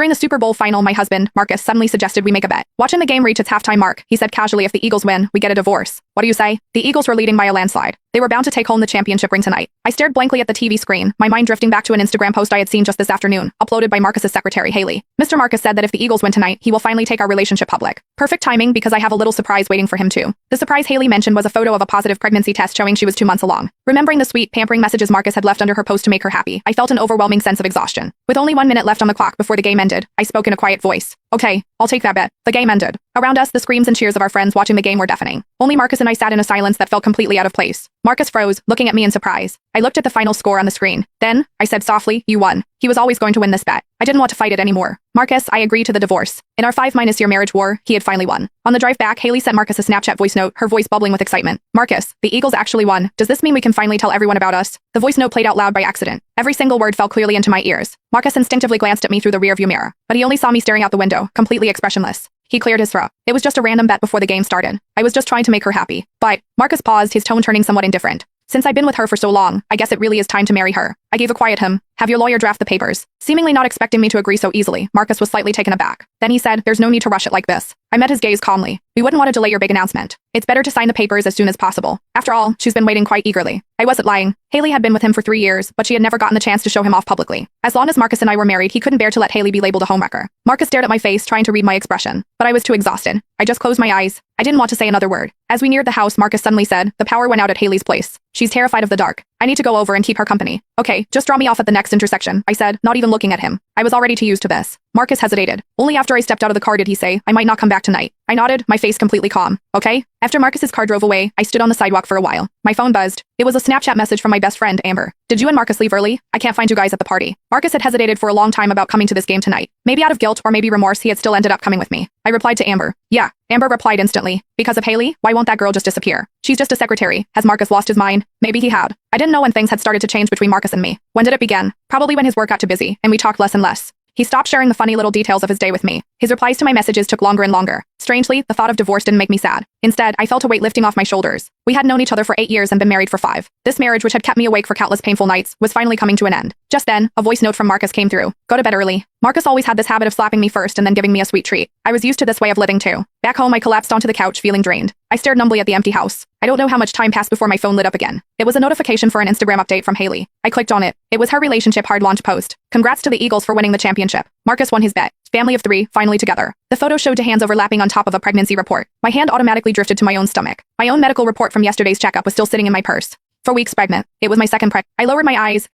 During the Super Bowl final, my husband, Marcus, suddenly suggested we make a bet. Watching the game reach its halftime mark, he said casually, if the Eagles win, we get a divorce. What do you say? The Eagles were leading by a landslide. They were bound to take home the championship ring tonight. I stared blankly at the TV screen, my mind drifting back to an Instagram post I had seen just this afternoon, uploaded by Marcus's secretary, Haley. Mr. Marcus said that if the Eagles win tonight, he will finally take our relationship public. Perfect timing because I have a little surprise waiting for him too. The surprise Haley mentioned was a photo of a positive pregnancy test showing she was 2 months along. Remembering the sweet, pampering messages Marcus had left under her post to make her happy, I felt an overwhelming sense of exhaustion. With only 1 minute left on the clock before the game ended, I spoke in a quiet voice. Okay, I'll take that bet. The game ended. Around us, the screams and cheers of our friends watching the game were deafening. Only Marcus and I sat in a silence that felt completely out of place. Marcus froze, looking at me in surprise. I looked at the final score on the screen. Then, I said softly, you won. He was always going to win this bet. I didn't want to fight it anymore. Marcus, I agree to the divorce. In our 5-year marriage war, he had finally won. On the drive back, Haley sent Marcus a Snapchat voice note, her voice bubbling with excitement. Marcus, the Eagles actually won. Does this mean we can finally tell everyone about us? The voice note played out loud by accident. Every single word fell clearly into my ears. Marcus instinctively glanced at me through the rearview mirror, but he only saw me staring out the window, completely expressionless. He cleared his throat. It was just a random bet before the game started. I was just trying to make her happy. But, Marcus paused, his tone turning somewhat indifferent. Since I've been with her for so long, I guess it really is time to marry her. I gave a quiet have your lawyer draft the papers. Seemingly not expecting me to agree so easily, Marcus was slightly taken aback. Then he said, there's no need to rush it like this. I met his gaze calmly. We wouldn't want to delay your big announcement. It's better to sign the papers as soon as possible. After all, she's been waiting quite eagerly. I wasn't lying. Haley had been with him for 3 years, but she had never gotten the chance to show him off publicly. As long as Marcus and I were married, he couldn't bear to let Haley be labeled a homewrecker. Marcus stared at my face, trying to read my expression, but I was too exhausted. I just closed my eyes. I didn't want to say another word. As we neared the house, Marcus suddenly said, the power went out at Haley's place. She's terrified of the dark. I need to go over and keep her company. Okay, just draw me off at the next intersection, I said, not even looking at him. I was already too used to this. Marcus hesitated. Only after I stepped out of the car did he say, I might not come back tonight. I nodded, my face completely calm. Okay? After Marcus's car drove away, I stood on the sidewalk for a while. My phone buzzed. It was a Snapchat message from my best friend, Amber. Did you and Marcus leave early? I can't find you guys at the party. Marcus had hesitated for a long time about coming to this game tonight. Maybe out of guilt or maybe remorse, he had still ended up coming with me. I replied to Amber. Yeah. Amber replied instantly. Because of Haley? Why won't that girl just disappear? She's just a secretary. Has Marcus lost his mind? Maybe he had. I didn't know when things had started to change between Marcus and me. When did it begin? Probably when his work got too busy, and we talked less and less. He stopped sharing the funny little details of his day with me. His replies to my messages took longer and longer. Strangely, the thought of divorce didn't make me sad. Instead, I felt a weight lifting off my shoulders. We had known each other for 8 years and been married for 5. This marriage, which had kept me awake for countless painful nights, was finally coming to an end. Just then, a voice note from Marcus came through. Go to bed early. Marcus always had this habit of slapping me first and then giving me a sweet treat. I was used to this way of living too. Back home, I collapsed onto the couch, feeling drained. I stared numbly at the empty house. I don't know how much time passed before my phone lit up again. It was a notification for an Instagram update from Haley. I clicked on it. It was her relationship hard launch post. Congrats to the Eagles for winning the championship. Marcus won his bet. Family of 3, finally together. The photo showed 2 hands overlapping on top of a pregnancy report. My hand automatically drifted to my own stomach. My own medical report from yesterday's checkup was still sitting in my purse. 4 weeks pregnant. It was my second I lowered my eyes.